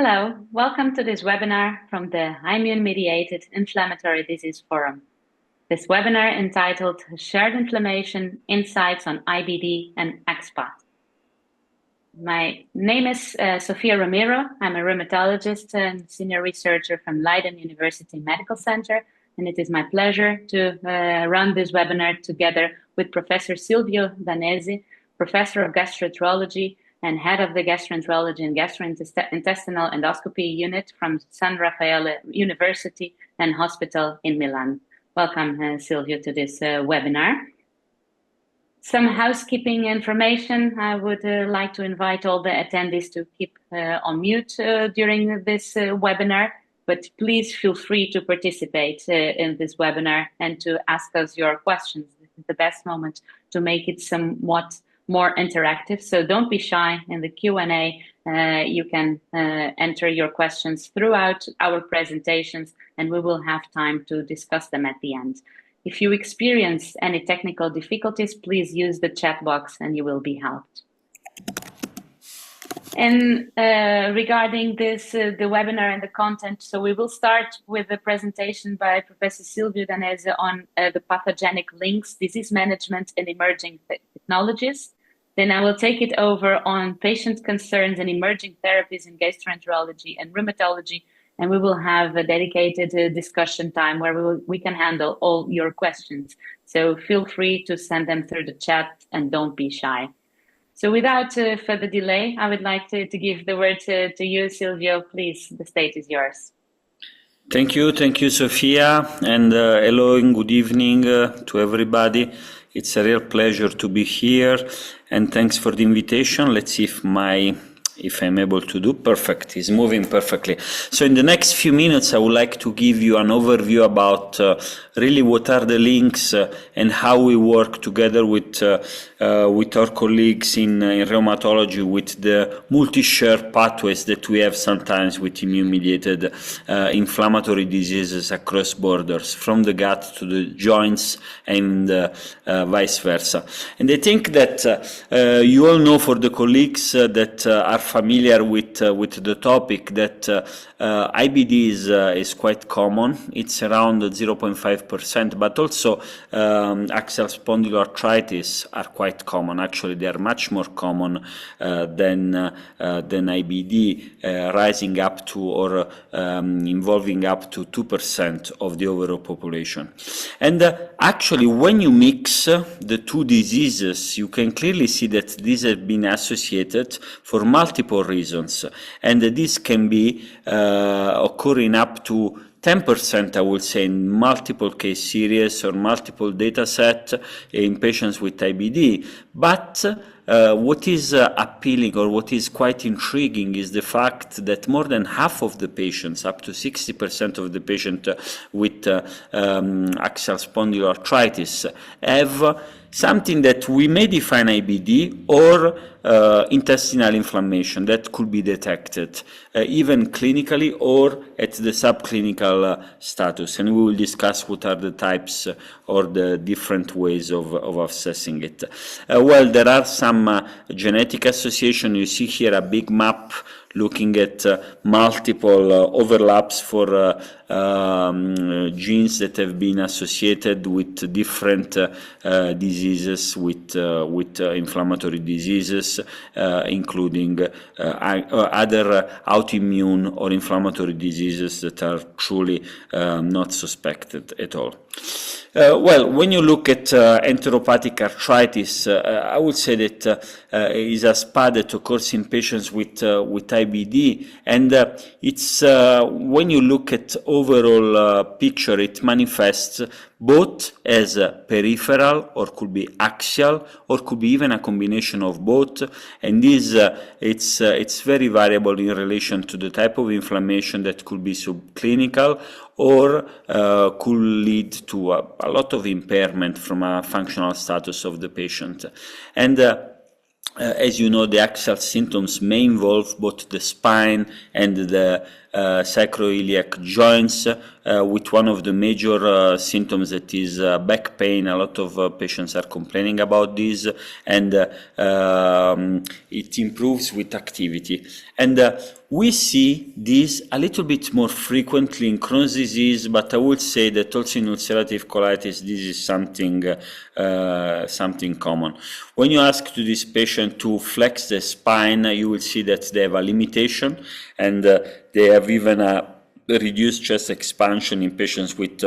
Hello, welcome to this webinar from the Immune-Mediated Inflammatory Disease Forum. This webinar entitled Shared Inflammation, Insights on IBD and axSpA. My name is Sofia Ramiro. I'm a rheumatologist and senior researcher from Leiden University Medical Center, and it is my pleasure to run this webinar together with Professor Silvio Danese, Professor of Gastroenterology and head of the Gastroenterology and Gastrointestinal Endoscopy Unit from San Raffaele University and Hospital in Milan. Welcome, Silvio, to this webinar. Some housekeeping information. I would like to invite all the attendees to keep on mute during this webinar, but please feel free to participate in this webinar and to ask us your questions. This is the best moment to make it somewhat more interactive, so don't be shy. In the Q&A, you can enter your questions throughout our presentations, and we will have time to discuss them at the end. If you experience any technical difficulties, please use the chat box and you will be helped. And regarding this, the webinar and the content, so we will start with a presentation by Professor Silvio Danese on the pathogenic links, disease management and emerging technologies. Then I will take it over on patient concerns and emerging therapies in gastroenterology and rheumatology, and we will have a dedicated discussion time where we can handle all your questions. So feel free to send them through the chat and don't be shy. So without further delay, I would like to give the word to you, Silvio. Please, the stage is yours. Thank you, Sofia, and hello and good evening to everybody. It's a real pleasure to be here, and thanks for the invitation. Let's see if I'm able to do perfect. It's moving perfectly. So in the next few minutes, I would like to give you an overview about really what are the links and how we work together with our colleagues in rheumatology with the multi-shared pathways that we have sometimes with immune-mediated inflammatory diseases across borders, from the gut to the joints and vice versa. And I think that you all know, for the colleagues that are familiar with the topic, that IBD is quite common. It's around 0.5%, but also axial spondyloarthritis are quite common. Actually, they are much more common than IBD, rising up to or involving up to 2% of the overall population. And actually, when you mix the two diseases, you can clearly see that these have been associated for multiple reasons, and this can be occurring up to 10%, I would say, in multiple case series or multiple data set in patients with IBD. But what is appealing, or what is quite intriguing, is the fact that more than half of the patients, up to 60% of the patients with axial spondyloarthritis, have something that we may define IBD or intestinal inflammation that could be detected even clinically or at the subclinical status, and we will discuss what are the types or the different ways of assessing it. Well, there are some genetic association. You see here a big map looking at multiple overlaps for genes that have been associated with different diseases, with inflammatory diseases, including other autoimmune or inflammatory diseases that are truly not suspected at all. Well, when you look at enteropathic arthritis, I would say that is a SPA that occurs in patients with IBD, and it's when you look at overall picture, it manifests both as peripheral, or could be axial, or could be even a combination of both. And this it's very variable in relation to the type of inflammation that could be subclinical, or could lead to a lot of impairment from a functional status of the patient. And as you know, the axial symptoms may involve both the spine and the sacroiliac joints with one of the major symptoms that is back pain. A lot of patients are complaining about this, and it improves with activity. And we see this a little bit more frequently in Crohn's disease, but I would say that also in ulcerative colitis, this is something common. When you ask to this patient to flex the spine, you will see that they have a limitation, and they have even a reduced chest expansion in patients with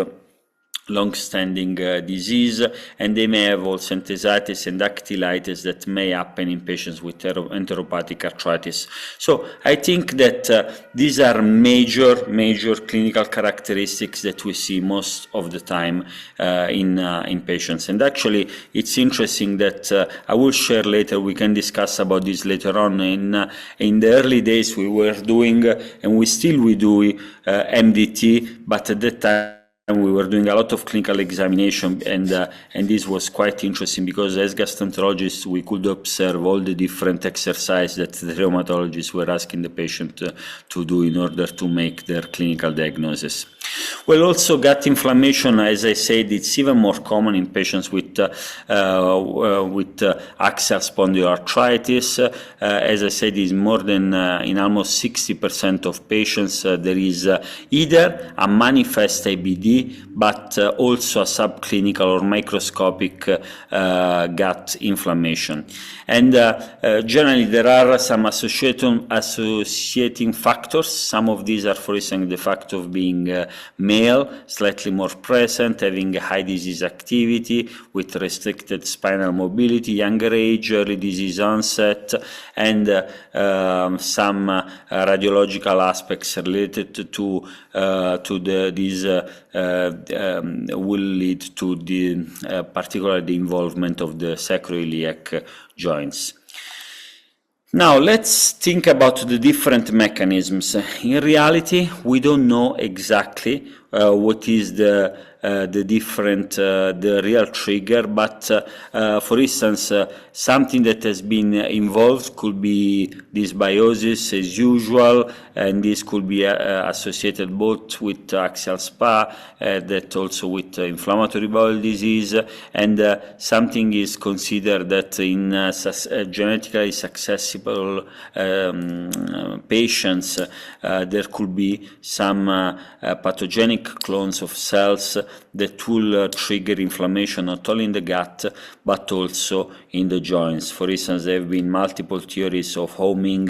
long-standing disease, and they may have also enthesitis and dactylitis that may happen in patients with enteropathic arthritis. So I think that these are major clinical characteristics that we see most of the time in patients. And actually, it's interesting that I will share later. We can discuss about this later on. In the early days, we were doing, and we do MDT, but at that time, we were doing a lot of clinical examination, and this was quite interesting because as gastroenterologists we could observe all the different exercises that the rheumatologists were asking the patient to do in order to make their clinical diagnosis. Well, also gut inflammation, as I said, it's even more common in patients with axial spondyloarthritis. As I said, is more than in almost 60% of patients there is either a manifest IBD, but also a subclinical or microscopic gut inflammation. And generally there are some associating factors. Some of these are, for instance, the fact of being male, slightly more present, having high disease activity with restricted spinal mobility, younger age, early disease onset, and some radiological aspects related to these will lead to the particularly the involvement of the sacroiliac joints. Now let's think about the different mechanisms. In reality, we don't know exactly what is the real trigger, but for instance, something that has been involved could be dysbiosis as usual, and this could be associated both with axSpA, that also with inflammatory bowel disease, and something is considered that in genetically susceptible patients there could be some pathogenic clones of cells that will trigger inflammation not only in the gut but also in the joints. For instance, there have been multiple theories of homing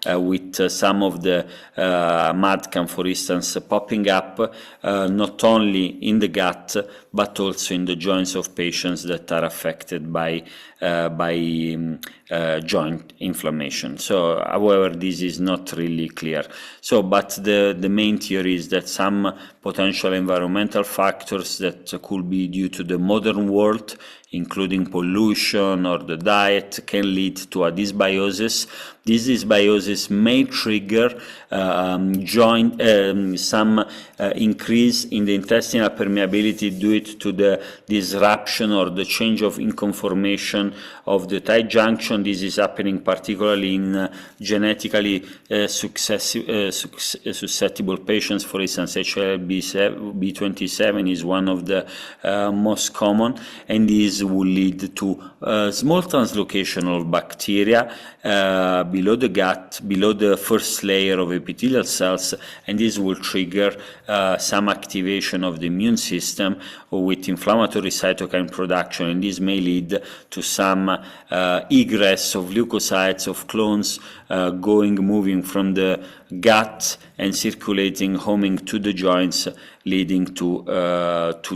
with some of the MADCAM, for instance, popping up not only in the gut but also in the joints of patients that are affected by joint inflammation. So, however, this is not really clear. So, but the main theory is that some potential environmental factors that could be due to the modern world, including pollution or the diet, can lead to a dysbiosis. This dysbiosis may trigger some increase in the intestinal permeability due to the disruption or the change of inconformation of the tight junction. This is happening particularly in genetically susceptible patients. For instance, HLA-B27 is one of the most common, and this will lead to small translocation of bacteria below the gut, below the first layer of epithelial cells, and this will trigger some activation of the immune system with inflammatory cytokine production, and this may lead to some egress of leukocytes, of clones moving from the gut and circulating, homing to the joints, leading to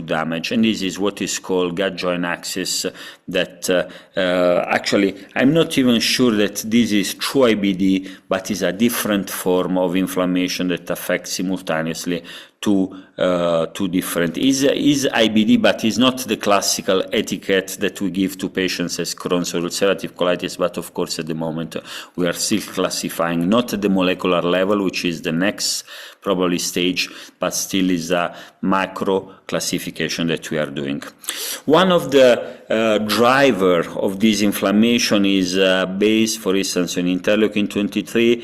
damage. And this is what is called gut-joint axis. That actually, I'm not even sure that this is true IBD, but is a different form of inflammation that affects simultaneously two different. Is IBD, but is not the classical etiquette that we give to patients as Crohn's or ulcerative colitis. But of course, at the moment, we are still classifying not at the molecular level, which is the next probably stage, but still is a macro classification that we are doing. One of the driver of this inflammation is based, for instance, on interleukin 23.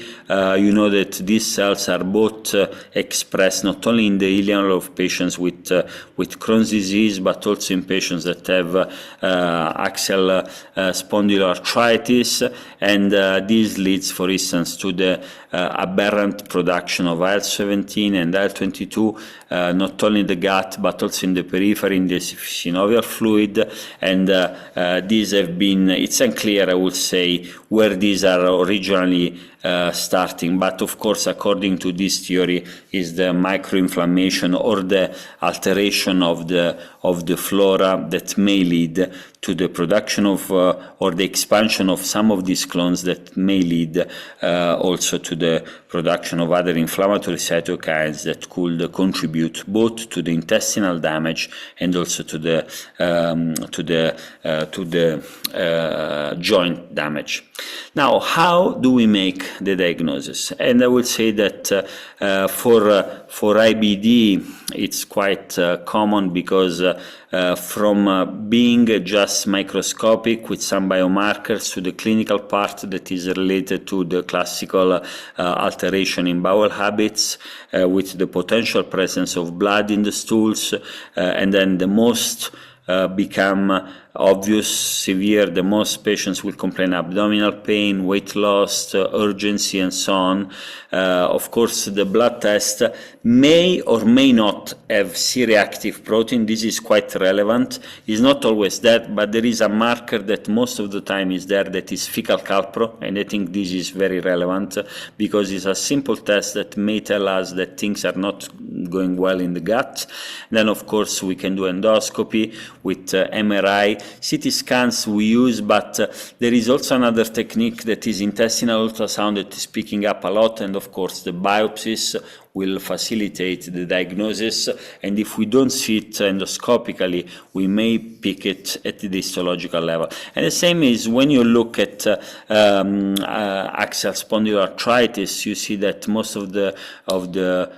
You know that these cells are both expressed not only in the ileum of patients with Crohn's disease, but also in patients that have axial spondyloarthritis, and this leads, for instance, to the aberrant production of IL-17 and IL-22, not only in the gut but also in the periphery, in the synovial fluid, and these have been, it's unclear, I would say, where these are originally starting, but of course, according to this theory, is the microinflammation or the alteration of the flora that may lead to the production of or the expansion of some of these clones that may lead also to the production of other inflammatory cytokines that could contribute both to the intestinal damage and also to the joint damage. Now, how do we make the diagnosis? And I would say that for IBD, it's quite common because from being just microscopic with some biomarkers to the clinical part that is related to the classical alteration in bowel habits with the potential presence of blood in the stools, and then the most become obvious, severe, the most patients will complain abdominal pain, weight loss, urgency, and so on. Of course, the blood test may or may not have C-reactive protein. This is quite relevant. It's not always that, but there is a marker that most of the time is there that is fecal calpro, and I think this is very relevant because it's a simple test that may tell us that things are not going well in the gut. Then, of course, we can do endoscopy with MRI. CT scans we use, but there is also another technique that is intestinal ultrasound that is picking up a lot, and of course the biopsies will facilitate the diagnosis, and if we don't see it endoscopically, we may pick it at the histological level. And the same is when you look at axial spondyloarthritis, you see that most of the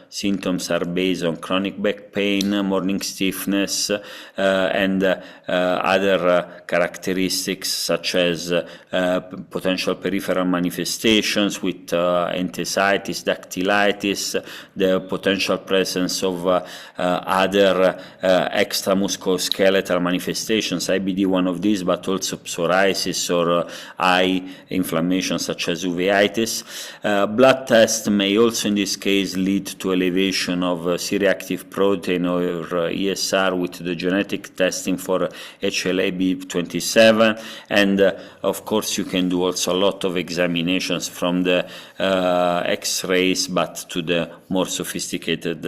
symptoms are based on chronic back pain, morning stiffness, and other characteristics such as potential peripheral manifestations with enthesitis, dactylitis, the potential presence of other extra musculoskeletal manifestations, IBD one of these, but also psoriasis or eye inflammation such as uveitis. Blood test may also in this case lead to elevation of C-reactive protein or ESR with the genetic testing for HLA-B27, and of course you can do also a lot of examinations from the X-rays but to the more sophisticated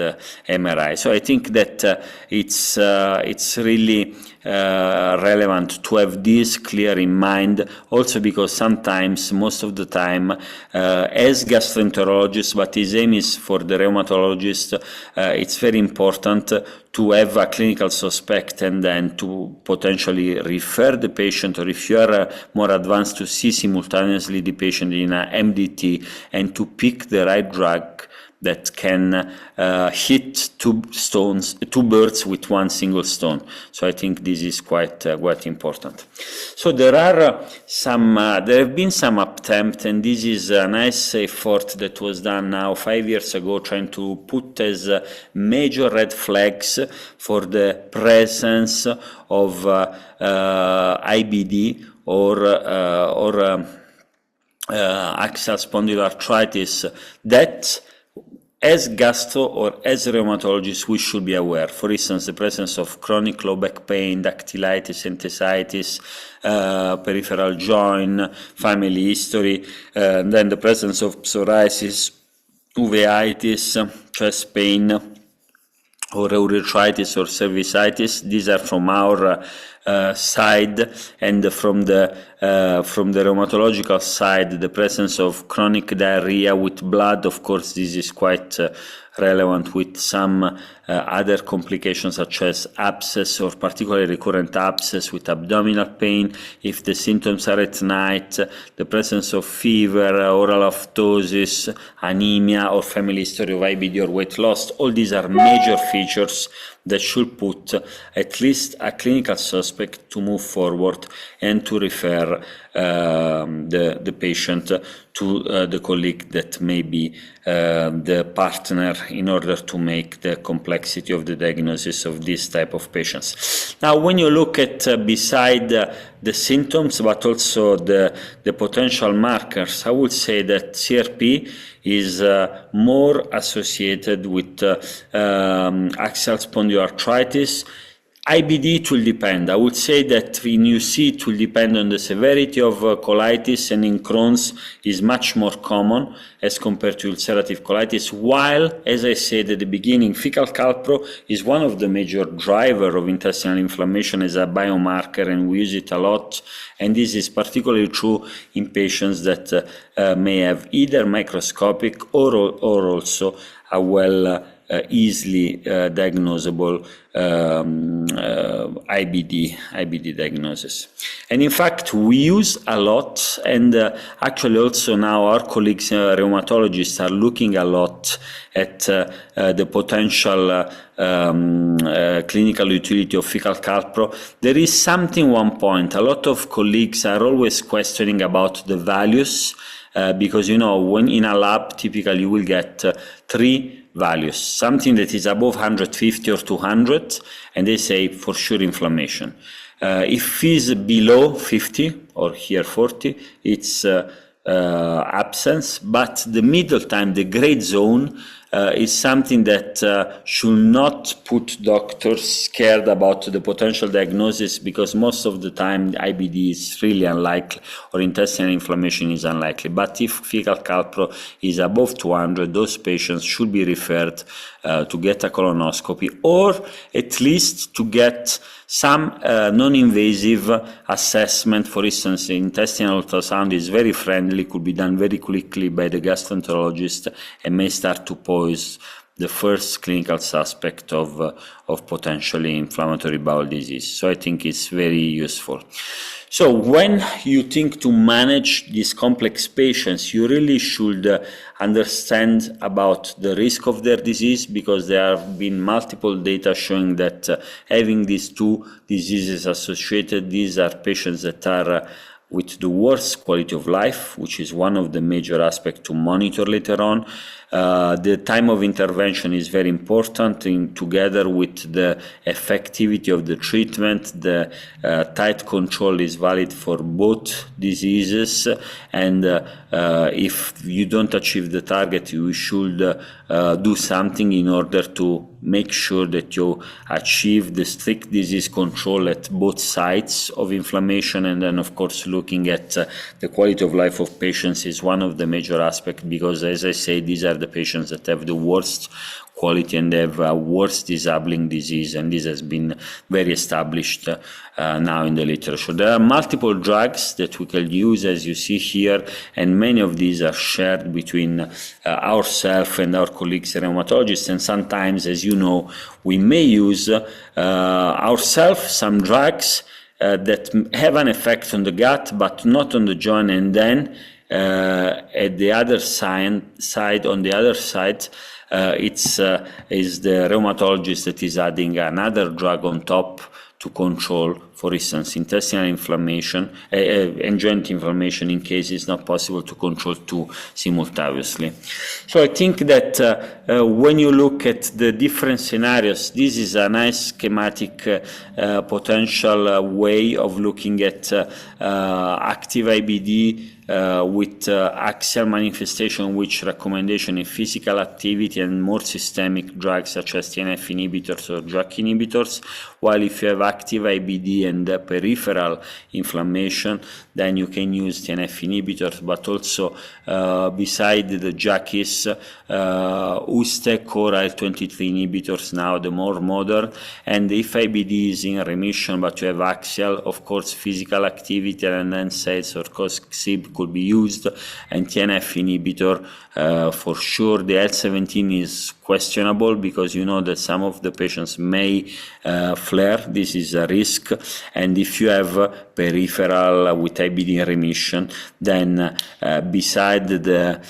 MRI. So I think that it's really relevant to have this clear in mind, also because sometimes, most of the time, as gastroenterologists, but the same is for the rheumatologist, it's very important to have a clinical suspect and then to potentially refer the patient, or if you are more advanced, to see simultaneously the patient in a MDT and to pick the right drug that can hit two birds with one single stone. So I think this is quite important. So there have been some attempts, and this is a nice effort that was done now 5 years ago, trying to put as major red flags for the presence of IBD or axial spondyloarthritis that, as gastro or as rheumatologists, we should be aware. For instance, the presence of chronic low back pain, dactylitis, enthesitis, peripheral joint, family history, then the presence of psoriasis, uveitis, chest pain, or urethritis or cervicitis. These are from our side, and from the rheumatological side, the presence of chronic diarrhea with blood. Of course, this is quite relevant with some other complications such as abscess or particularly recurrent abscess with abdominal pain, if the symptoms are at night, the presence of fever, oral ptosis, anemia, or family history of IBD or weight loss. All these are major features that should put at least a clinical suspect to move forward and to refer the patient to the colleague that may be the partner in order to make the complexity of the diagnosis of this type of patients. Now, when you look at beside the symptoms, but also the potential markers, I would say that CRP is more associated with axial spondyloarthritis. IBD, it will depend. I would say that in UC it will depend on the severity of colitis, and in Crohn's is much more common as compared to ulcerative colitis, while, as I said at the beginning, fecal calpro is one of the major drivers of intestinal inflammation as a biomarker, and we use it a lot. And this is particularly true in patients that may have either microscopic or also a easily diagnosable IBD diagnosis. And in fact, we use a lot, and actually also now our colleagues rheumatologists are looking a lot at the potential clinical utility of fecal calpro. There is something, one point, a lot of colleagues are always questioning about the values, because, you know, when in a lab, typically you will get 3 values, something that is above 150 or 200, and they say for sure inflammation. If it's below 50 or here 40, it's absence, but the middle time, the gray zone, is something that should not put doctors scared about the potential diagnosis, because most of the time IBD is really unlikely, or intestinal inflammation is unlikely. But if fecal calpro is above 200, those patients should be referred to get a colonoscopy, or at least to get some non-invasive assessment. For instance, intestinal ultrasound is very friendly, could be done very quickly by the gastroenterologist, and may start to pose the first clinical suspect of potentially inflammatory bowel disease. So I think it's very useful. So when you think to manage these complex patients, you really should understand about the risk of their disease, because there have been multiple data showing that having these two diseases associated, these are patients that are with the worst quality of life, which is one of the major aspects to monitor later on. The time of intervention is very important, together with the effectivity of the treatment. The tight control is valid for both diseases, and if you don't achieve the target, you should do something in order to make sure that you achieve the strict disease control at both sides of inflammation. And then, of course, looking at the quality of life of patients is one of the major aspects, because, as I say, these are the patients that have the worst quality and have a worse disabling disease, and this has been very established now in the literature. There are multiple drugs that we can use, as you see here, and many of these are shared between ourselves and our colleagues rheumatologists, and sometimes, as you know, we may use ourselves some drugs that have an effect on the gut but not on the joint, and then at the other side, it's the rheumatologist that is adding another drug on top to control, for instance, intestinal inflammation and joint inflammation, in case it's not possible to control two simultaneously. So I think that when you look at the different scenarios, this is a nice schematic potential way of looking at active IBD with axial manifestation, which recommendation in physical activity and more systemic drugs such as TNF inhibitors or JAK inhibitors, while if you have active IBD and peripheral inflammation, then you can use TNF inhibitors, but also beside the JAKs, USTEC or IL-23 inhibitors now, the more modern. And if IBD is in remission but you have axial, of course, physical activity and NSAIDs or COSIB could be used, and TNF inhibitor for sure. The L17 is questionable because you know that some of the patients may flare. This is a risk, and if you have peripheral with IBD in remission, then beside the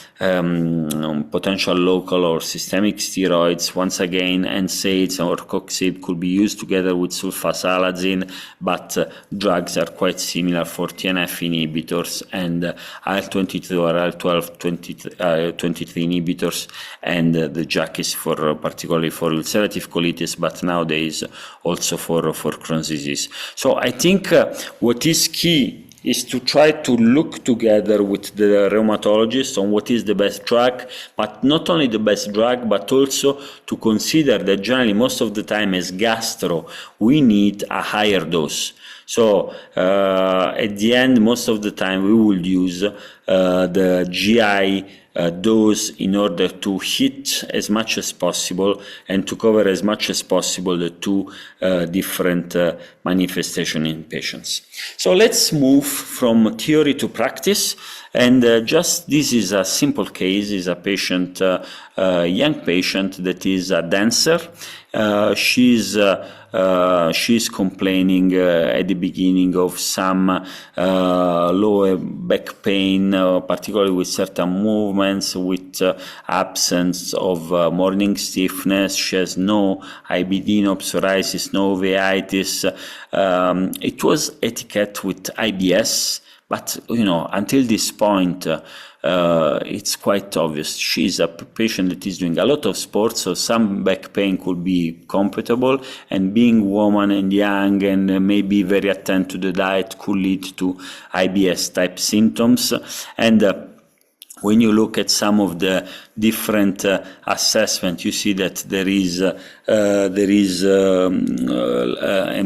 potential local or systemic steroids, once again NSAIDs or coxib could be used together with sulfasalazine, but drugs are quite similar for TNF inhibitors and IL-22 or IL-12 23 inhibitors, and the JAK is for particularly for ulcerative colitis, but nowadays also for Crohn's disease. So I think what is key is to try to look together with the rheumatologist on what is the best drug, but not only the best drug, but also to consider that generally most of the time as gastro, we need a higher dose. So at the end, most of the time we will use the GI dose in order to hit as much as possible and to cover as much as possible the two different manifestations in patients. So let's move from theory to practice. And just this is a simple case, is a patient, young patient that is a dancer. She's complaining at the beginning of some lower back pain, particularly with certain movements, with absence of morning stiffness. She has no IBD, no psoriasis, no uveitis. It was etiquette with IBS. But, you know, until this point, it's quite obvious. She's a patient that is doing a lot of sports, so some back pain could be compatible, and being woman and young and maybe very attentive to the diet could lead to IBS-type symptoms. And when you look at some of the different assessments, you see that there is, and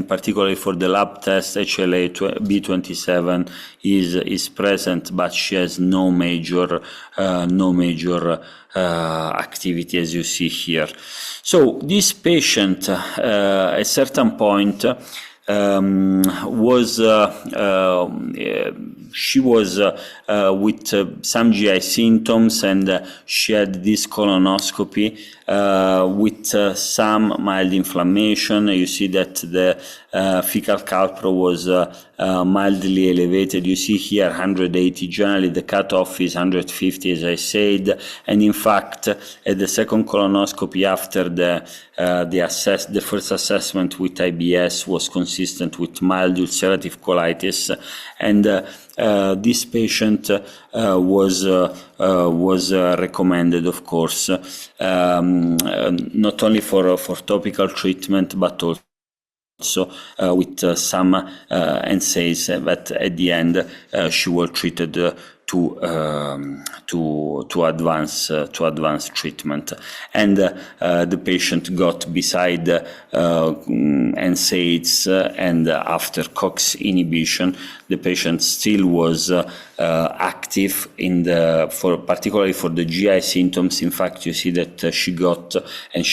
particularly for the lab test, HLA-B27 is present, but she has no major activity, as you see here. So this patient, at a certain point, she was with some GI symptoms, and she had this colonoscopy with some mild inflammation. You see that the fecal calpro was mildly elevated. You see here 180. Generally, the cutoff is 150, as I said. And in fact, at the second colonoscopy after the first assessment with IBS was consistent with mild ulcerative colitis, and this patient was recommended, of course, not only for topical treatment, but also with some NSAIDs. But at the end, she was treated to advance treatment, and the patient got beside NSAIDs and after COX inhibition, the patient still was active particularly for the GI symptoms. In fact, you see that she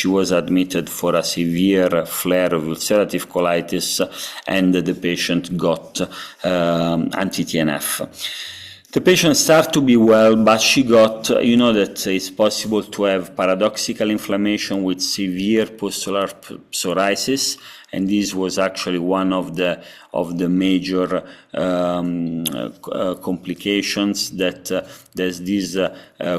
was admitted for a severe flare of ulcerative colitis, and the patient got anti-TNF. The patient started to be well, but she got, you know, that it's possible to have paradoxical inflammation with severe pustular psoriasis, and this was actually one of the major complications that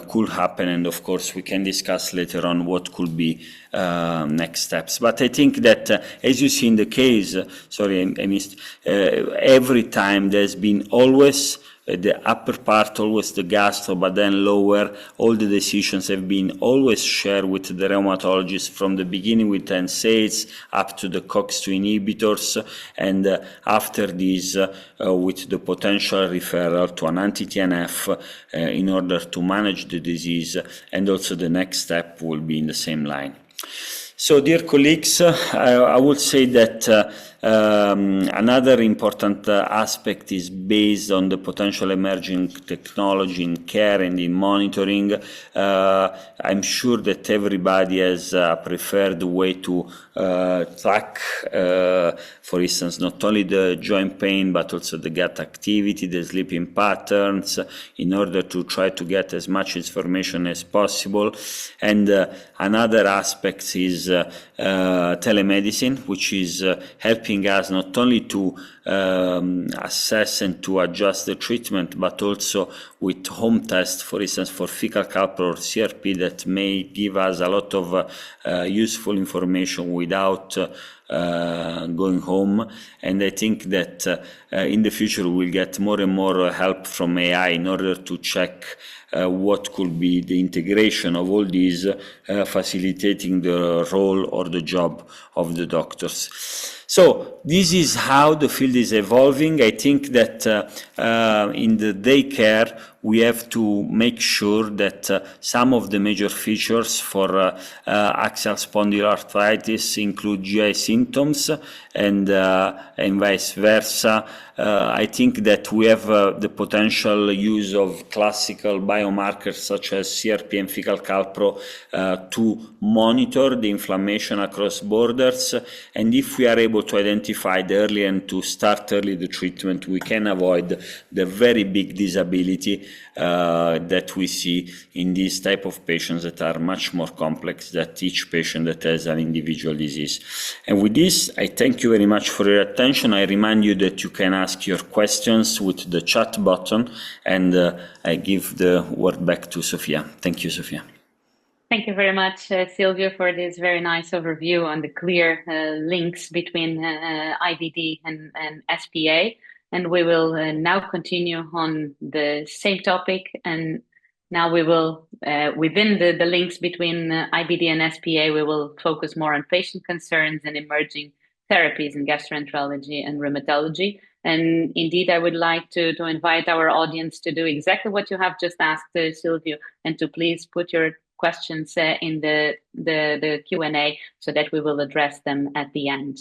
could happen, and of course we can discuss later on what could be next steps. But I think that as you see in the case, sorry I missed, every time there's been always the upper part, always the gastro, but then lower, all the decisions have been always shared with the rheumatologist from the beginning with NSAIDs up to the COX-2 inhibitors, and after this with the potential referral to an anti-TNF in order to manage the disease, and also the next step will be in the same line. So, dear colleagues, I would say that Another important aspect is based on the potential emerging technology in care and in monitoring. I'm sure that everybody has a preferred way to track, for instance, not only the joint pain, but also the gut activity, the sleeping patterns, in order to try to get as much information as possible. And another aspect is telemedicine, which is helping us not only to assess and to adjust the treatment, but also with home tests, for instance, for fecal calprotectin or CRP, that may give us a lot of useful information without going home. And I think that in the future we'll get more and more help from AI in order to check what could be the integration of all these, facilitating the role or the job of the doctors. So this is how the field is evolving. I think that in the daycare we have to make sure that some of the major features for axial spondyloarthritis include GI symptoms and vice versa. I think that we have the potential use of classical biomarkers such as CRP and fecal calpro to monitor the inflammation across borders, and if we are able to identify it early and to start early the treatment, we can avoid the very big disability that we see in these type of patients that are much more complex than each patient that has an individual disease. And with this, I thank you very much for your attention. I remind you that you can ask your questions with the chat button, and I give the word back to Sofia. Thank you, Sofia. Thank you very much, Silvio, for this very nice overview on the clear links between IBD and SPA. And we will now continue on the same topic. And now we will, within the links between IBD and SPA, we will focus more on patient concerns and emerging therapies in gastroenterology and rheumatology. And indeed, I would like to invite our audience to do exactly what you have just asked, Silvio, and to please put your questions in the Q&A so that we will address them at the end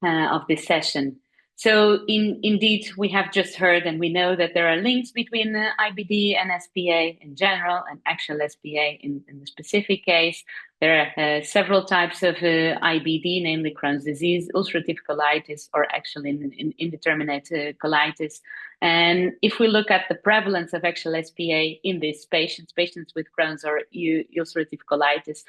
of this session. So indeed, we have just heard and we know that there are links between IBD and SPA in general and actual SPA in the specific case. There are several types of IBD, namely Crohn's disease, ulcerative colitis, or actually indeterminate colitis. And if we look at the prevalence of actual SPA in these patients with Crohn's or ulcerative colitis,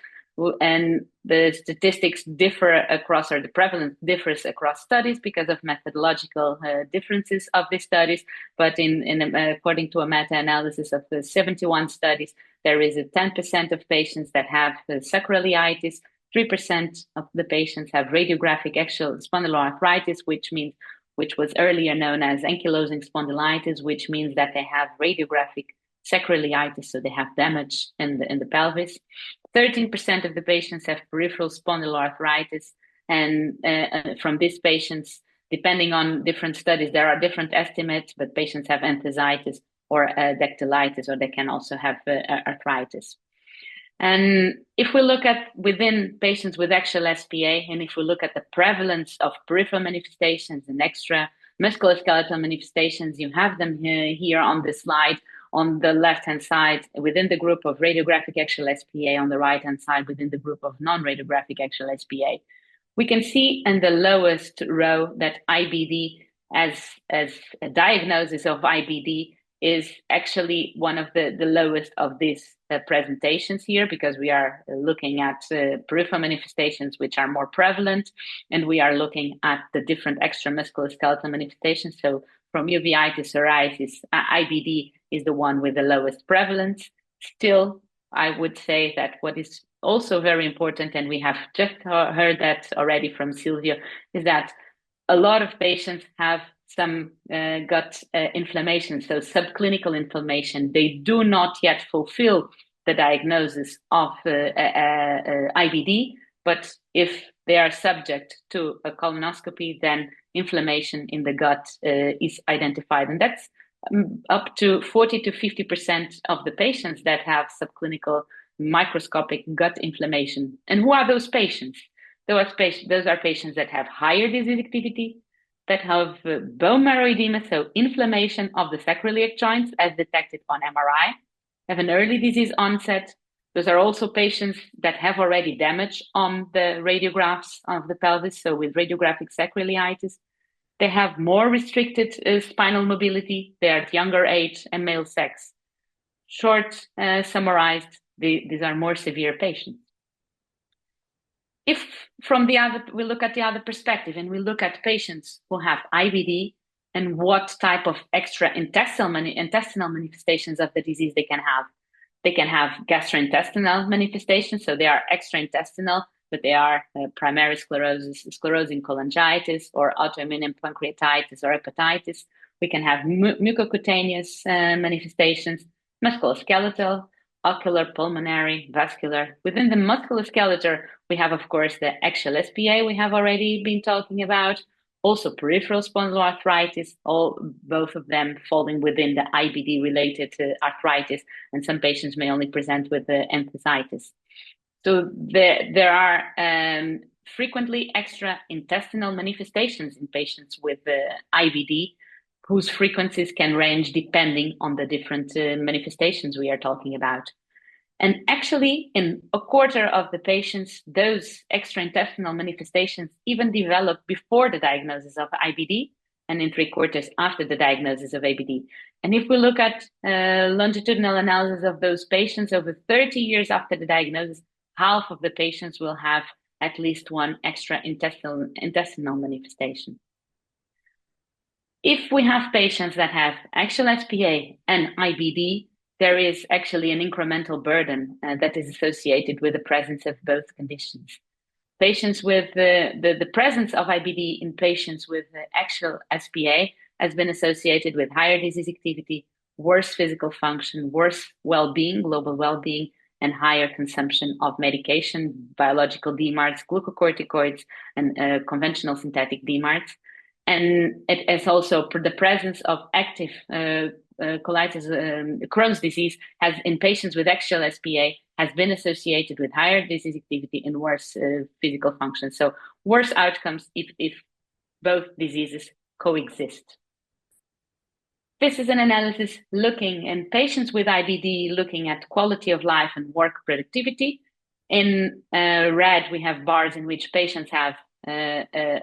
and the statistics differ across, or the prevalence differs across studies because of methodological differences of the studies. But according to a meta-analysis of the 71 studies, there is a 10% of patients that have sacroiliitis, 3% of the patients have radiographic axial spondyloarthritis, which was earlier known as ankylosing spondylitis, which means that they have radiographic sacroiliitis, so they have damage in the pelvis. 13% of the patients have peripheral spondyloarthritis, and from these patients, depending on different studies, there are different estimates, but patients have enthesitis or dactylitis, or they can also have arthritis. And if we look at within patients with actual SPA, and if we look at the prevalence of peripheral manifestations and extra musculoskeletal manifestations, you have them here on this slide. On the left-hand side, within the group of radiographic axial SPA, on the right-hand side, within the group of non-radiographic axial SPA. We can see in the lowest row that IBD, as a diagnosis of IBD, is actually one of the lowest of these presentations here, because we are looking at peripheral manifestations which are more prevalent, and we are looking at the different extra musculoskeletal manifestations. So from uveitis, psoriasis, IBD is the one with the lowest prevalence. Still, I would say that what is also very important, and we have just heard that already from Silvio, is that a lot of patients have some gut inflammation, so subclinical inflammation. They do not yet fulfill the diagnosis of IBD, but if they are subject to a colonoscopy, then inflammation in the gut is identified. And that's up to 40 to 50% of the patients that have subclinical microscopic gut inflammation. And who are those patients? those are patients that have higher disease activity, that have bone marrow edema, so inflammation of the sacroiliac joints as detected on MRI, have an early disease onset. Those are also patients that have already damage on the radiographs of the pelvis, so with radiographic sacroiliitis. They have more restricted spinal mobility. They are at younger age and male sex. Short, summarized, these are more severe patients. If we look at the other perspective and we look at patients who have IBD and what type of extra intestinal manifestations of the disease they can have. They can have gastrointestinal manifestations, so they are extraintestinal, but they are primary sclerosis, sclerosing cholangitis, or autoimmune pancreatitis or hepatitis. We can have mucocutaneous manifestations, musculoskeletal, ocular, pulmonary, vascular. Within the musculoskeletal, we have, of course, the axSpA we have already been talking about, also peripheral spondyloarthritis, both of them falling within the IBD-related arthritis, and some patients may only present with the enthesitis. So there are frequently extra-intestinal manifestations in patients with IBD, whose frequencies can range depending on the different manifestations we are talking about. And actually, in a quarter of the patients, those extraintestinal manifestations even develop before the diagnosis of IBD, and in 3/4 after the diagnosis of IBD. And if we look at longitudinal analysis of those patients over 30 years after the diagnosis, half of the patients will have at least one extraintestinal manifestation. If we have patients that have axSpA and IBD, there is actually an incremental burden that is associated with the presence of both conditions. Patients with the presence of IBD in patients with axSpA has been associated with higher disease activity, worse physical function, worse well-being, global well-being, and higher consumption of medication, biological DMARDs, glucocorticoids, and conventional synthetic DMARDs. And it is also the presence of active colitis, Crohn's disease, has in patients with axSpA has been associated with higher disease activity and worse physical function. So worse outcomes if both diseases coexist. This is an analysis looking in patients with IBD, looking at quality of life and work productivity. In red, we have bars in which patients have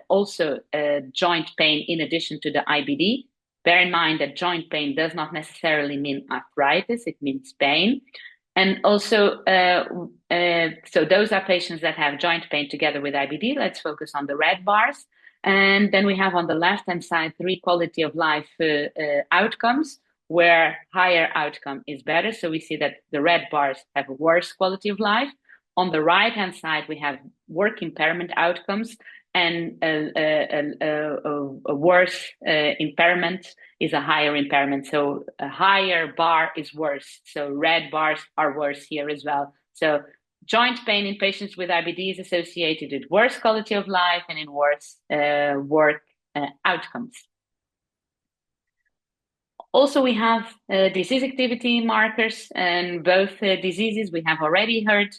also joint pain in addition to the IBD. Bear in mind that joint pain does not necessarily mean arthritis, it means pain. And also, so those are patients that have joint pain together with IBD. Let's focus on the red bars. And then we have on the left-hand side 3 quality of life outcomes, where higher outcome is better. So we see that the red bars have a worse quality of life. On the right-hand side, we have work impairment outcomes, and a worse impairment is a higher impairment. So a higher bar is worse. So red bars are worse here as well. So joint pain in patients with IBD is associated with worse quality of life and in worse work outcomes. Also, we have disease activity markers, and both diseases we have already heard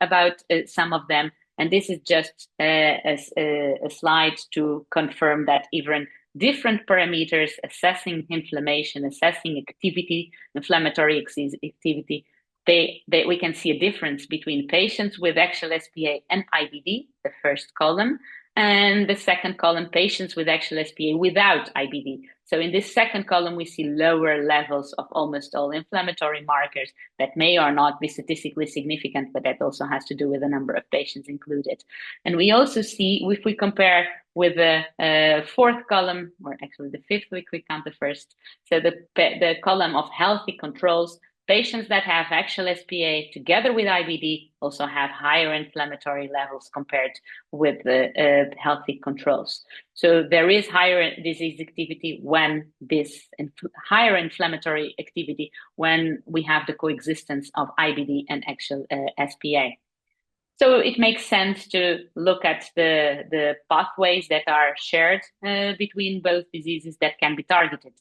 about some of them. And this is just a slide to confirm that even different parameters assessing inflammation, assessing activity, inflammatory activity, we can see a difference between patients with axSpA and IBD, the first column, and the second column, patients with axSpA without IBD. So in this second column, we see lower levels of almost all inflammatory markers that may or not be statistically significant, but that also has to do with the number of patients included. And we also see, if we compare with the fourth column, or actually the fifth, we count the first, so the column of healthy controls, patients that have axSpA together with IBD also have higher inflammatory levels compared with the healthy controls. So there is higher disease activity when higher inflammatory activity when we have the coexistence of IBD and axSpA. So it makes sense to look at the pathways that are shared between both diseases that can be targeted.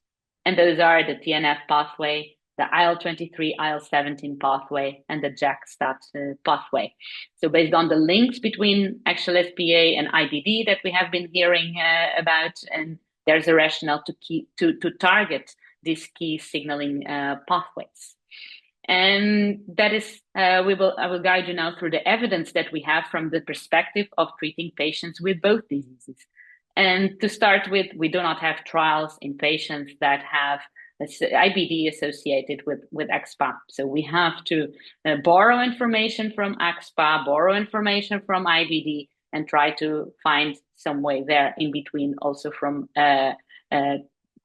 And those are the TNF pathway, the IL-23, IL-17 pathway, and the JAK-STAT pathway. So based on the links between axSpA and IBD that we have been hearing about, and there's a rationale to target these key signaling pathways. And that is, I will guide you now through the evidence that we have from the perspective of treating patients with both diseases. And to start with, we do not have trials in patients that have IBD associated with axSpA. So we have to borrow information from axSpA, borrow information from IBD, and try to find some way there in between, also from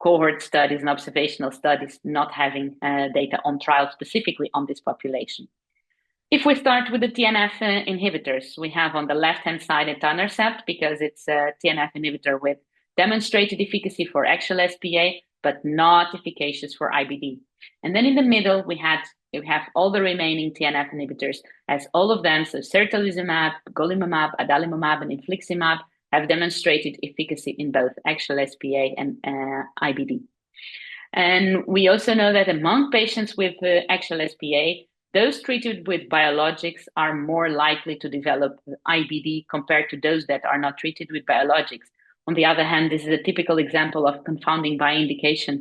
cohort studies and observational studies, not having data on trials specifically on this population. If we start with the TNF inhibitors, we have on the left-hand side etanercept, because it's a TNF inhibitor with demonstrated efficacy for axSpA, but not efficacious for IBD. And then in the middle, we have all the remaining TNF inhibitors, as all of them, so certolizumab, golimumab, adalimumab, and infliximab, have demonstrated efficacy in both axSpA and IBD. And we also know that among patients with axSpA, those treated with biologics are more likely to develop IBD compared to those that are not treated with biologics. On the other hand, this is a typical example of confounding by indication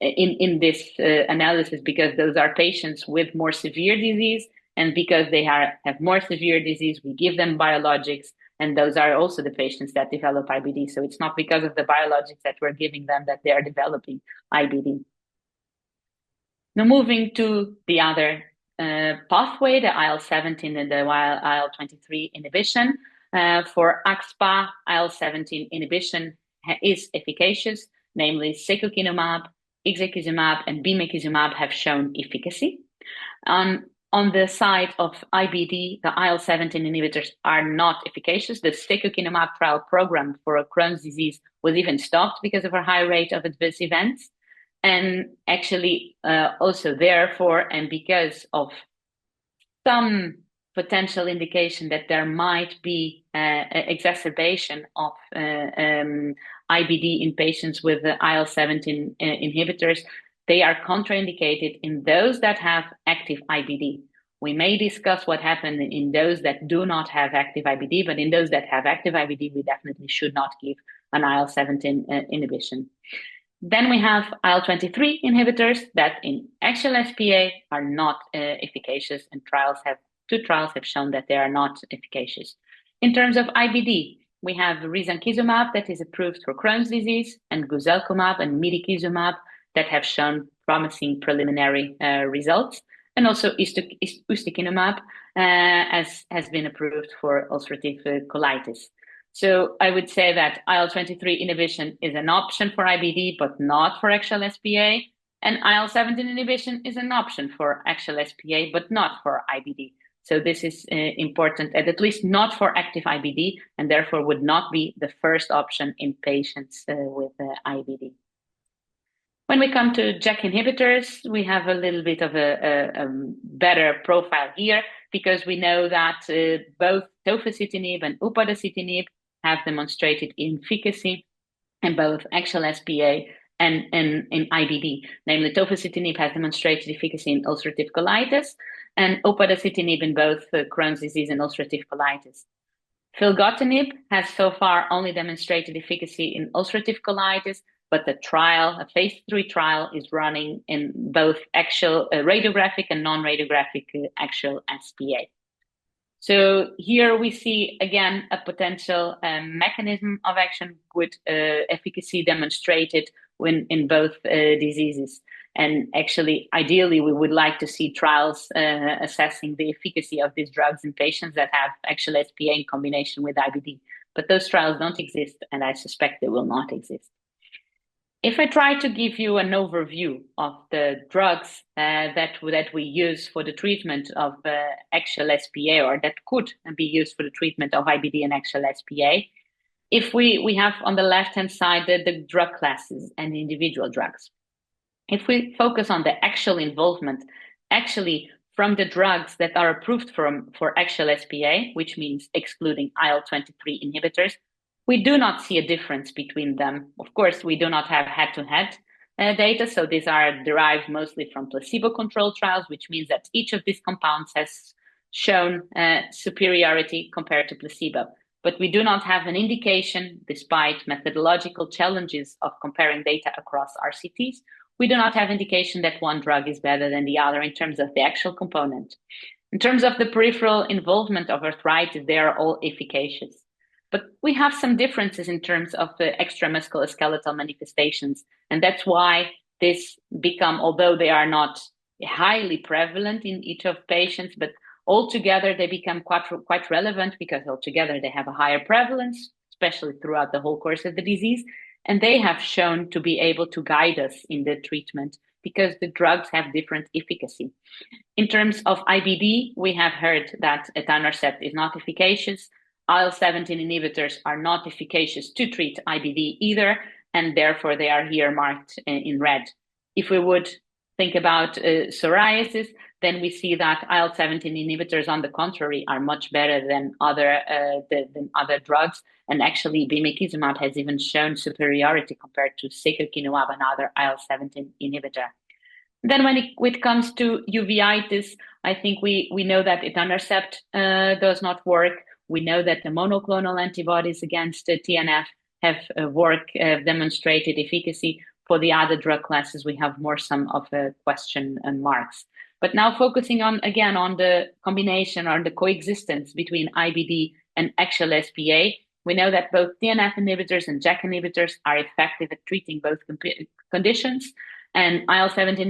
in this analysis, because those are patients with more severe disease, and because they have more severe disease, we give them biologics, and those are also the patients that develop IBD. So it's not because of the biologics that we're giving them that they are developing IBD. Now moving to the other pathway, the IL-17 and the IL-23 inhibition. For axSpA, IL-17 inhibition is efficacious, namely secukinumab, ixekizumab, and bimekizumab have shown efficacy. On the side of IBD, the IL-17 inhibitors are not efficacious. The secukinumab trial program for Crohn's disease was even stopped because of a high rate of adverse events. And actually, also therefore, and because of some potential indication that there might be exacerbation of IBD in patients with the IL-17 inhibitors, they are contraindicated in those that have active IBD. We may discuss what happened in those that do not have active IBD, but in those that have active IBD, we definitely should not give an IL-17 inhibition. Then we have IL-23 inhibitors that in axSpA are not efficacious, and two trials have shown that they are not efficacious. In terms of IBD, we have risankizumab that is approved for Crohn's disease, and guselkumab and midikizumab that have shown promising preliminary results, and also ustekinumab has been approved for ulcerative colitis. So I would say that IL-23 inhibition is an option for IBD, but not for axSpA, and IL-17 inhibition is an option for axSpA, but not for IBD. So this is important, at least not for active IBD, and therefore would not be the first option in patients with IBD. When we come to JAK inhibitors, we have a little bit of a better profile here, because we know that both tofacitinib and upadacitinib have demonstrated efficacy in both axSpA and in IBD. Namely, tofacitinib has demonstrated efficacy in ulcerative colitis, and upadacitinib in both Crohn's disease and ulcerative colitis. Filgotinib has so far only demonstrated efficacy in ulcerative colitis, but the trial, a phase 3 trial, is running in both actual radiographic and non-radiographic axSpA. So here we see, again, a potential mechanism of action with efficacy demonstrated in both diseases. And actually, ideally, we would like to see trials assessing the efficacy of these drugs in patients that have axSpA in combination with IBD. But those trials don't exist, and I suspect they will not exist. If I try to give you an overview of the drugs that we use for the treatment of axSpA, or that could be used for the treatment of IBD and axSpA, if we have on the left-hand side the drug classes and the individual drugs. If we focus on the actual involvement, actually from the drugs that are approved for axSpA, which means excluding IL-23 inhibitors, we do not see a difference between them. Of course, we do not have head-to-head, data. So these are derived mostly from placebo-controlled trials, which means that each of these compounds has shown superiority compared to placebo. But we do not have an indication, despite methodological challenges of comparing data across RCTs, we do not have indication that one drug is better than the other in terms of the actual component. In terms of the peripheral involvement of arthritis, they are all efficacious. But we have some differences in terms of the extramusculoskeletal manifestations. And that's why this become, although they are not highly prevalent in each of patients, but altogether they become quite relevant because altogether they have a higher prevalence, especially throughout the whole course of the disease. And they have shown to be able to guide us in the treatment because the drugs have different efficacy. In terms of IBD, we have heard that etanercept is not efficacious. IL-17 inhibitors are not efficacious to treat IBD either, and therefore they are here marked in red. If we would think about psoriasis, then we see that IL-17 inhibitors, on the contrary, are much better than other drugs. And actually, bimekizumab has even shown superiority compared to secukinumab, another IL-17 inhibitor. Then when it comes to uveitis, I think we know that etanercept does not work. We know that the monoclonal antibodies against TNF have demonstrated efficacy. For the other drug classes, we have more some of question marks. But now focusing on the combination or the coexistence between IBD and axSpA, we know that both TNF inhibitors and JAK inhibitors are effective at treating both conditions. And IL-17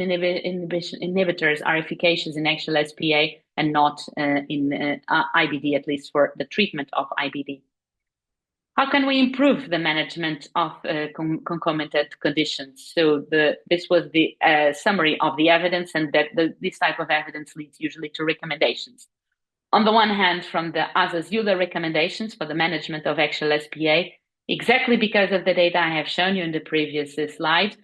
inhibitors are efficacious in axSpA and not in IBD, at least for the treatment of IBD. How can we improve the management of concomitant conditions? So this was the summary of the evidence, and that this type of evidence leads usually to recommendations. On the one hand, from the ASAS-EULAR recommendations for the management of axSpA, exactly because of the data I have shown you in the previous slide,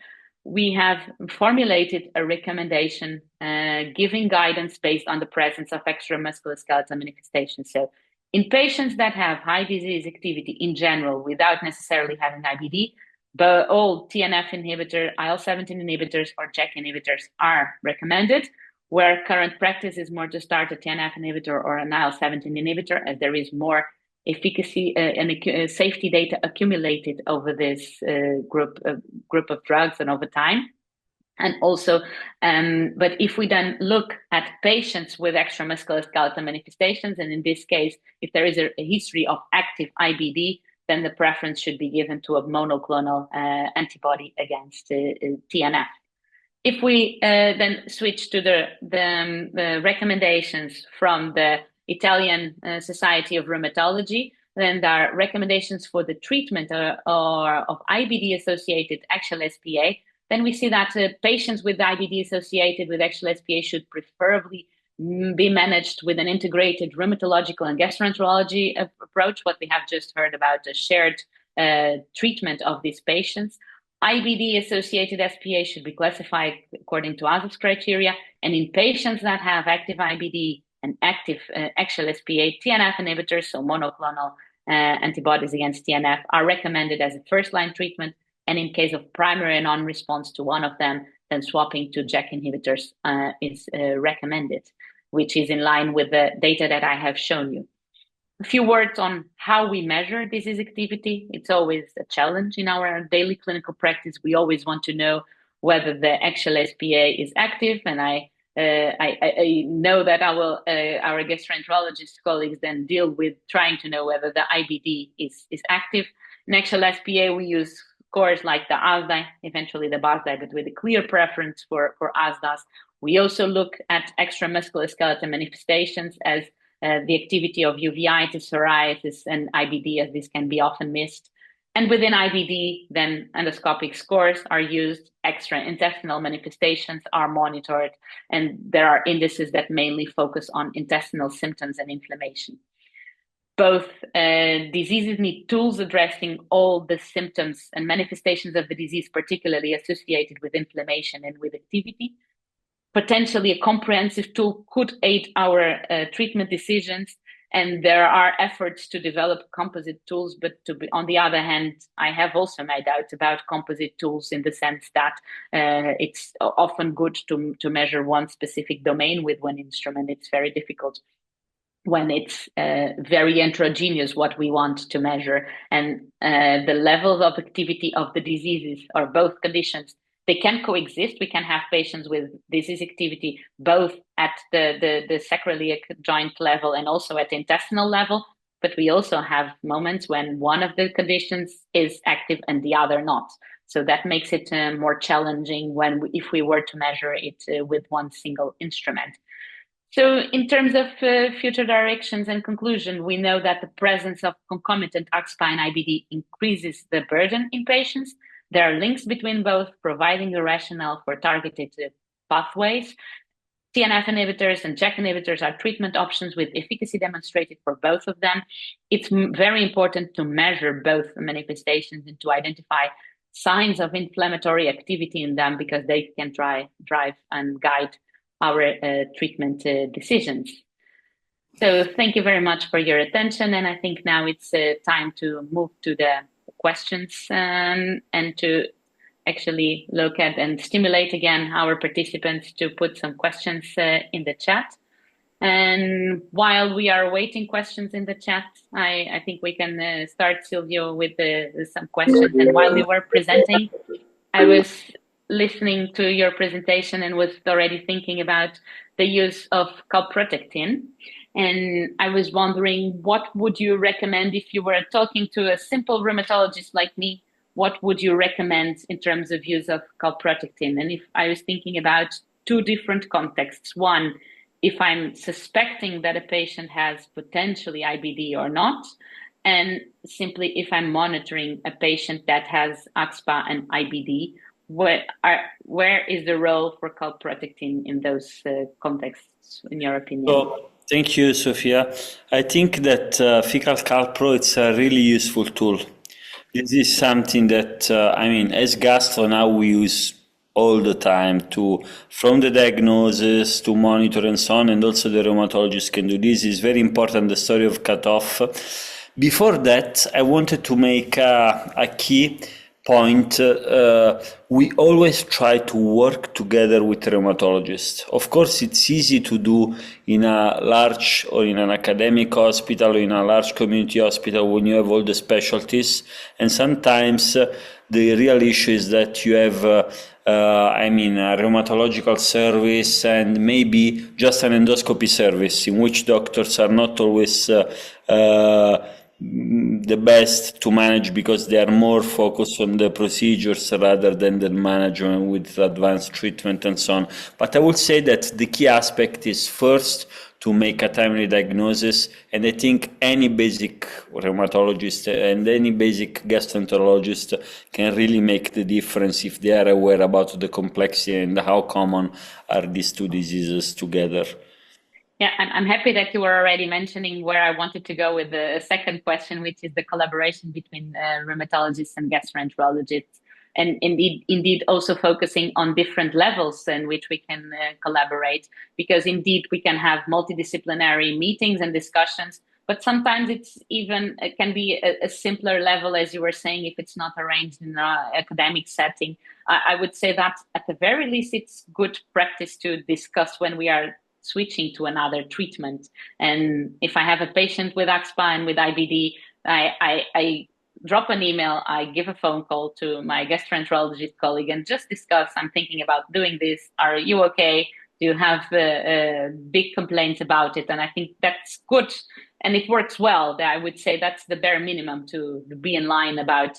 we have formulated a recommendation giving guidance based on the presence of extramusculoskeletal manifestations. So in patients that have high disease activity in general without necessarily having IBD, but all TNF inhibitor, IL-17 inhibitors, or JAK inhibitors are recommended, where current practice is more to start a TNF inhibitor or an IL-17 inhibitor, as there is more efficacy and safety data accumulated over this group of drugs and over time. And also, but if we then look at patients with extramusculoskeletal manifestations, and in this case, if there is a history of active IBD, then the preference should be given to a monoclonal antibody against TNF. If we then switch to the recommendations from the Italian Society of Rheumatology, then there are recommendations for the treatment of IBD-associated axSpA. Then we see that patients with IBD associated with axSpA should preferably be managed with an integrated rheumatological and gastroenterology approach, what we have just heard about the shared treatment of these patients. IBD-associated SPA should be classified according to ASAS criteria, and in patients that have active IBD and active axSpA, TNF inhibitors, so monoclonal antibodies against TNF, are recommended as a first-line treatment. And in case of primary non-response to one of them, then swapping to JAK inhibitors is recommended, which is in line with the data that I have shown you. A few words on how we measure disease activity. It's always a challenge in our daily clinical practice. We always want to know whether the axSpA is active, and I know that our gastroenterologist colleagues then deal with trying to know whether the IBD is active. In axSpA, we use scores like the ASDA, eventually the BASDA, but with a clear preference for ASDAs. We also look at extramusculoskeletal manifestations as the activity of uveitis, psoriasis, and IBD, as this can be often missed. And within IBD, then endoscopic scores are used, extraintestinal manifestations are monitored, and there are indices that mainly focus on intestinal symptoms and inflammation. Both diseases need tools addressing all the symptoms and manifestations of the disease, particularly associated with inflammation and with activity. Potentially a comprehensive tool could aid our treatment decisions. And there are efforts to develop composite tools, but on the other hand, I have also my doubts about composite tools in the sense that it's often good to measure one specific domain with one instrument. It's very difficult when it's very heterogeneous what we want to measure, and the levels of activity of the diseases or both conditions, they can coexist. We can have patients with disease activity both at the sacroiliac joint level and also at the intestinal level, but we also have moments when one of the conditions is active and the other not. So that makes it more challenging if we were to measure it with one single instrument. So in terms of future directions and conclusion, we know that the presence of concomitant axSpA and IBD increases the burden in patients. There are links between both, providing a rationale for targeted pathways. TNF inhibitors and JAK inhibitors are treatment options with efficacy demonstrated for both of them. It's very important to measure both manifestations and to identify signs of inflammatory activity in them, because they can drive and guide our treatment decisions. So thank you very much for your attention. And I think now it's time to move to the questions and to actually look at and stimulate again our participants to put some questions in the chat. And while we are waiting questions in the chat, I think we can start, Silvio, with some questions. And while we were presenting, I was listening to your presentation and was already thinking about the use of calprotectin. And I was wondering, what would you recommend if you were talking to a simple rheumatologist like me? What would you recommend in terms of use of calprotectin? And if I was thinking about two different contexts, one, if I'm suspecting that a patient has potentially IBD or not, and simply if I'm monitoring a patient that has axSpA and IBD, where is the role for calprotectin in those contexts, in your opinion? So, thank you, Sofia. I think that fecal calpro, it's a really useful tool. This is something that, as gastro now we use all the time from the diagnosis to monitor and so on, and also the rheumatologist can do this. It's very important, the story of cutoff. Before that, I wanted to make a key point. We always try to work together with rheumatologists. Of course, it's easy to do in a large or in an academic hospital or in a large community hospital when you have all the specialties. And sometimes the real issue is that you have a rheumatological service and maybe just an endoscopy service in which doctors are not always the best to manage, because they are more focused on the procedures rather than the management with advanced treatment and so on. But I would say that the key aspect is first to make a timely diagnosis, and I think any basic rheumatologist and any basic gastroenterologist can really make the difference if they are aware about the complexity and how common are these two diseases together. Yeah, I'm happy that you were already mentioning where I wanted to go with the second question, which is the collaboration between rheumatologists and gastroenterologists, and indeed also focusing on different levels in which we can collaborate, because indeed we can have multidisciplinary meetings and discussions, but sometimes it can be a simpler level, as you were saying, if it's not arranged in an academic setting. I would say that at the very least, it's good practice to discuss when we are switching to another treatment. And if I have a patient with axSpA and with IBD, I drop an email, I give a phone call to my gastroenterologist colleague and just discuss, I'm thinking about doing this. Are you okay? Do you have big complaints about it? And I think that's good. And it works well. I would say that's the bare minimum to be in line about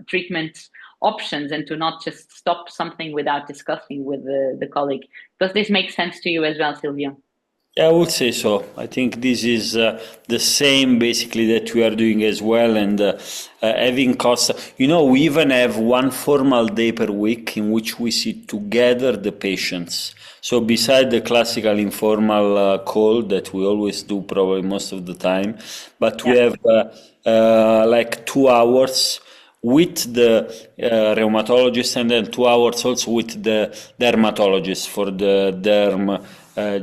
treatment options, and to not just stop something without discussing with the colleague. Does this make sense to you as well, Silvio? Yeah, I would say so. I think this is the same basically that we are doing as well, and having costs. We even have one formal day per week in which we see together the patients. So beside the classical informal call that we always do probably most of the time, but we have like 2 hours with the rheumatologist, and then 2 hours also with the dermatologist for the derm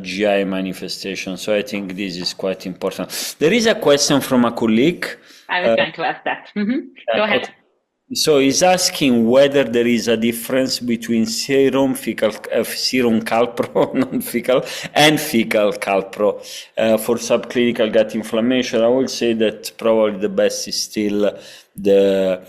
GI manifestation. So I think this is quite important. There is a question from a colleague. I was going to ask that. Go ahead. Okay. So he's asking whether there is a difference between serum calpro, non-fecal, and fecal calpro for subclinical gut inflammation. I would say that probably the best is still the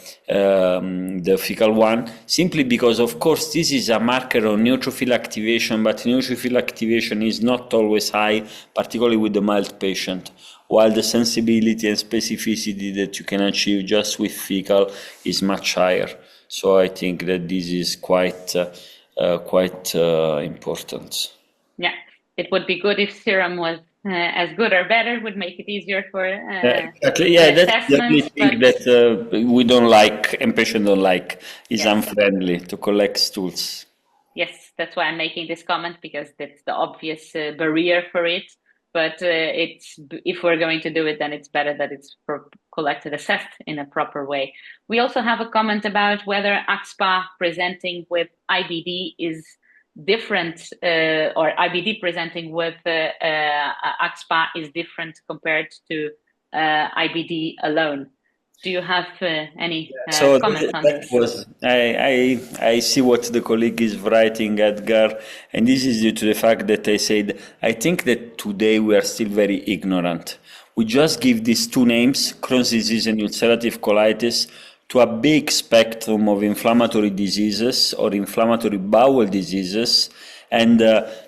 fecal one, simply because, of course, this is a marker of neutrophil activation, but neutrophil activation is not always high, particularly with the mild patient, while the sensibility and specificity that you can achieve just with fecal is much higher. So I think that this is quite important. Yeah, it would be good if serum was as good or better, would make it easier for exactly. Yeah, that's the only thing that we don't like and patients don't like is unfriendly to collect stools. Yes, that's why I'm making this comment, because that's the obvious barrier for it. But if we're going to do it, then it's better that it's collected, assessed in a proper way. We also have a comment about whether axSpA presenting with IBD is different, or IBD presenting with axSpA is different compared to IBD alone. Do you have any comments on this? I see what the colleague is writing, Edgar, and this is due to the fact that I said, I think that today we are still very ignorant. We just give these two names, Crohn's disease and ulcerative colitis, to a big spectrum of inflammatory diseases or inflammatory bowel diseases. And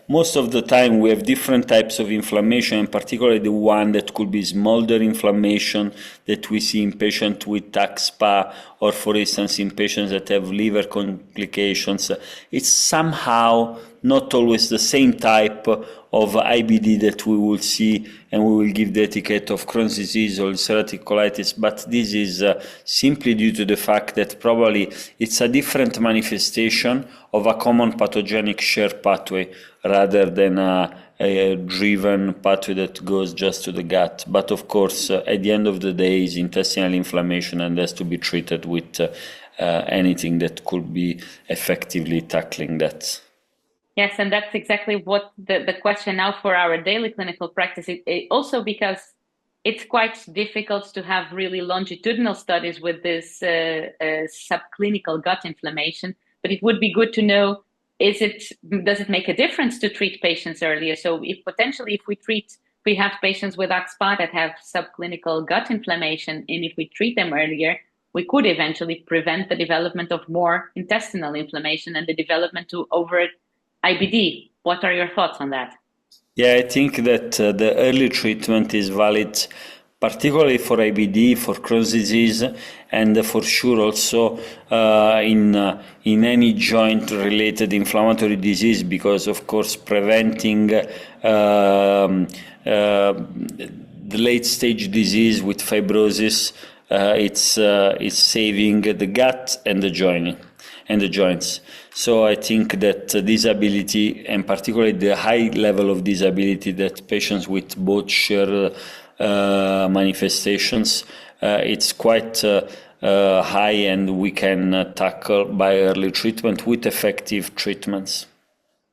most of the time we have different types of inflammation, and particularly the one that could be smolder inflammation that we see in patients with axSpA, or for instance in patients that have liver complications. It's somehow not always the same type of IBD that we will see, and we will give the etiquette of Crohn's disease or ulcerative colitis, but this is simply due to the fact that probably it's a different manifestation of a common pathogenic shared pathway rather than a driven pathway that goes just to the gut. But of course, at the end of the day, is intestinal inflammation and has to be treated with anything that could be effectively tackling that. Yes, and that's exactly what the question now for our daily clinical practice. Also because it's quite difficult to have really longitudinal studies with this subclinical gut inflammation, but it would be good to know, does it make a difference to treat patients earlier? So if we have patients with axSpA that have subclinical gut inflammation, and if we treat them earlier, we could eventually prevent the development of more intestinal inflammation and the development to overt IBD. What are your thoughts on that? Yeah, I think that the early treatment is valid, particularly for IBD, for Crohn's disease, and for sure also in any joint-related inflammatory disease, because of course preventing the late-stage disease with fibrosis, it's saving the gut and the joints. So I think that disability, and particularly the high level of disability that patients with both share manifestations, it's quite high, and we can tackle by early treatment with effective treatments.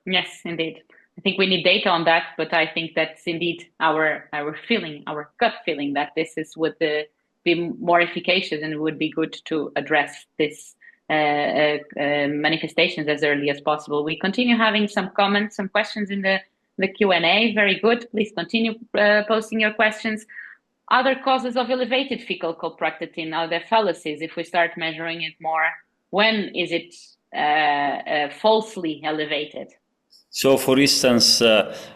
Yes, indeed. I think we need data on that, but I think that's indeed our feeling, our gut feeling, that this would be more efficacious, and it would be good to address this manifestations as early as possible. We continue having some comments, some questions in the Q&A. Very good. Please continue posting your questions. Other causes of elevated fecal colpractin, are there fallacies if we start measuring it more? When is it falsely elevated? So, for instance,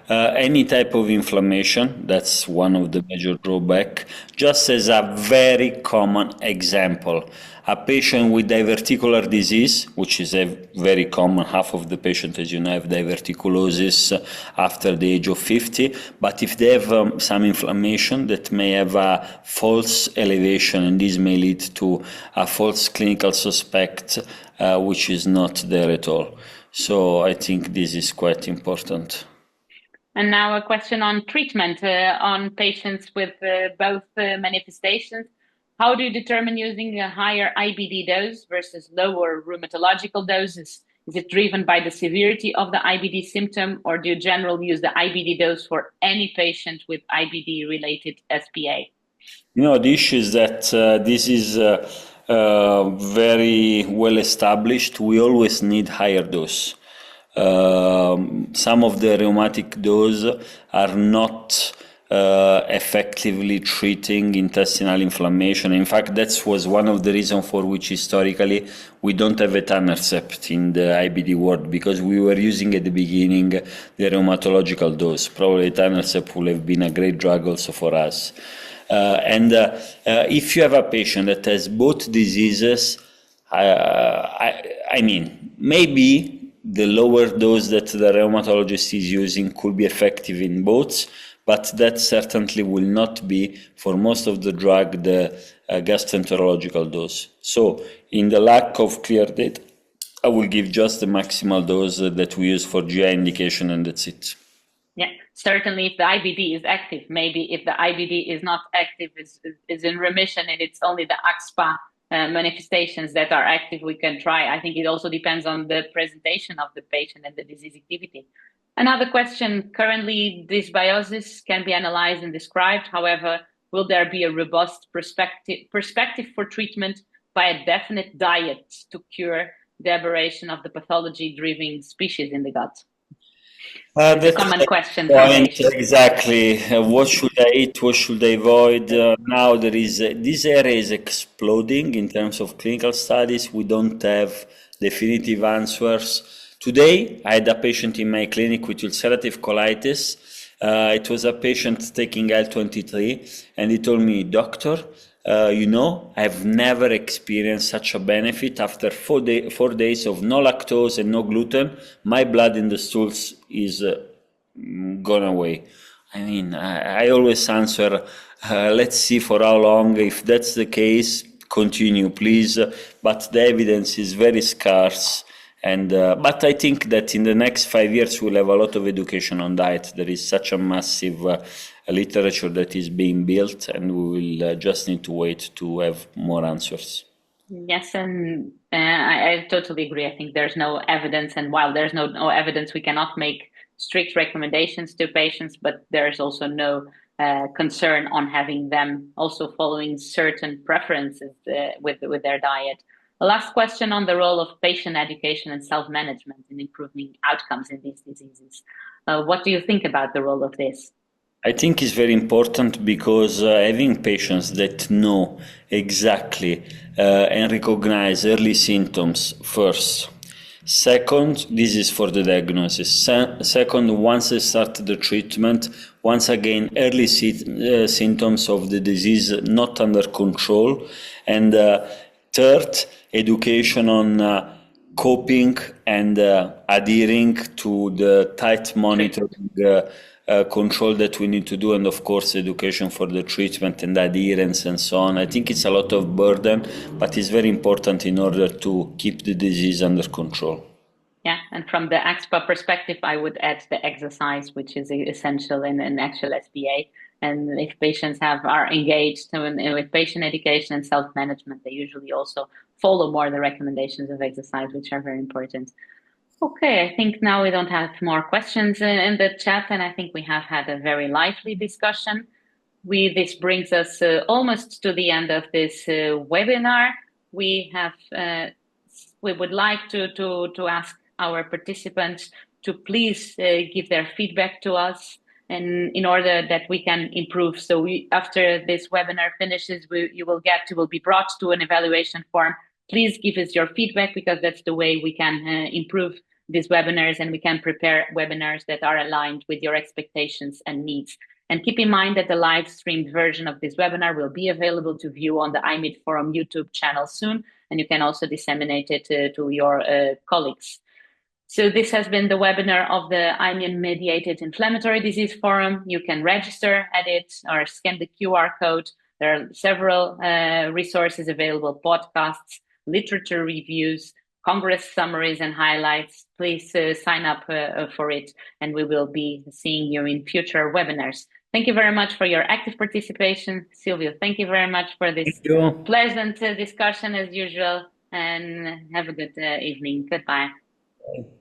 any type of inflammation, that's one of the major drawbacks. Just as a very common example, a patient with diverticular disease, which is a very common, half of the patients, as you know, have diverticulosis after the age of 50. But if they have some inflammation, that may have a false elevation, and this may lead to a false clinical suspect, which is not there at all. So I think this is quite important. And now a question on treatment on patients with both manifestations. How do you determine using a higher IBD dose versus lower rheumatological doses? Is it driven by the severity of the IBD symptom, or do you generally use the IBD dose for any patient with IBD-related SPA? The issue is that this is very well established. We always need higher dose. Some of the rheumatic dose are not effectively treating intestinal inflammation. In fact, that was one of the reasons for which historically we don't have etanercept in the IBD world, because we were using at the beginning the rheumatological dose. Probably etanercept would have been a great drug also for us. If you have a patient that has both diseases, I mean, maybe the lower dose that the rheumatologist is using could be effective in both, but that certainly will not be, for most of the drug, the gastroenterological dose. So in the lack of clear data, I will give just the maximal dose that we use for GI indication, and that's it. Yeah, certainly if the IBD is active, maybe if the IBD is not active, is in remission, and it's only the axSpA manifestations that are active, we can try. I think it also depends on the presentation of the patient and the disease activity. Another question, currently dysbiosis can be analyzed and described. However, will there be a robust perspective for treatment by a definite diet to cure the aberration of the pathology-driven species in the gut? That's a common question. Exactly. What should I eat? What should I avoid? Now this area is exploding in terms of clinical studies. We don't have definitive answers. Today, I had a patient in my clinic with ulcerative colitis. It was a patient taking IL-23, and he told me, "Doctor, I've never experienced such a benefit. After 4 days of no lactose and no gluten, my blood in the stools is gone away." I mean, I always answer, let's see for how long. If that's the case, continue, please. But the evidence is very scarce. But I think that in the next 5 years, we'll have a lot of education on diet. There is such a massive literature that is being built, and we will just need to wait to have more answers. Yes, and I totally agree. I think there's no evidence, and while there's no evidence, we cannot make strict recommendations to patients, but there's also no concern on having them also following certain preferences with their diet. The last question on the role of patient education and self-management in improving outcomes in these diseases. What do you think about the role of this? I think it's very important because having patients that know exactly and recognize early symptoms first. Second, this is for the diagnosis. Second, once they start the treatment, once again, early symptoms of the disease not under control. And third, education on coping and adhering to the tight monitoring control that we need to do, and of course education for the treatment and adherence and so on. I think it's a lot of burden, but it's very important in order to keep the disease under control. Yeah, and from the axSpA perspective, I would add the exercise, which is essential in an actual SPA. And if patients are engaged with patient education and self-management, they usually also follow more the recommendations of exercise, which are very important. Okay, I think now we don't have more questions in the chat, and I think we have had a very lively discussion. This brings us almost to the end of this webinar. We would like to ask our participants to please give their feedback to us, and in order that we can improve. So after this webinar finishes, you will be brought to an evaluation form. Please give us your feedback, because that's the way we can improve these webinars, and we can prepare webinars that are aligned with your expectations and needs. And keep in mind that the live streamed version of this webinar will be available to view on the IMID Forum YouTube channel soon, and you can also disseminate it to your colleagues. So this has been the webinar of the Immune-Mediated Inflammatory Disease Forum. You can register at it or scan the QR code. There are several resources available, podcasts, literature reviews, Congress summaries and highlights. Please sign up for it, and we will be seeing you in future webinars. Thank you very much for your active participation. Silvio, thank you very much for this pleasant discussion as usual, and have a good evening. Goodbye. Bye.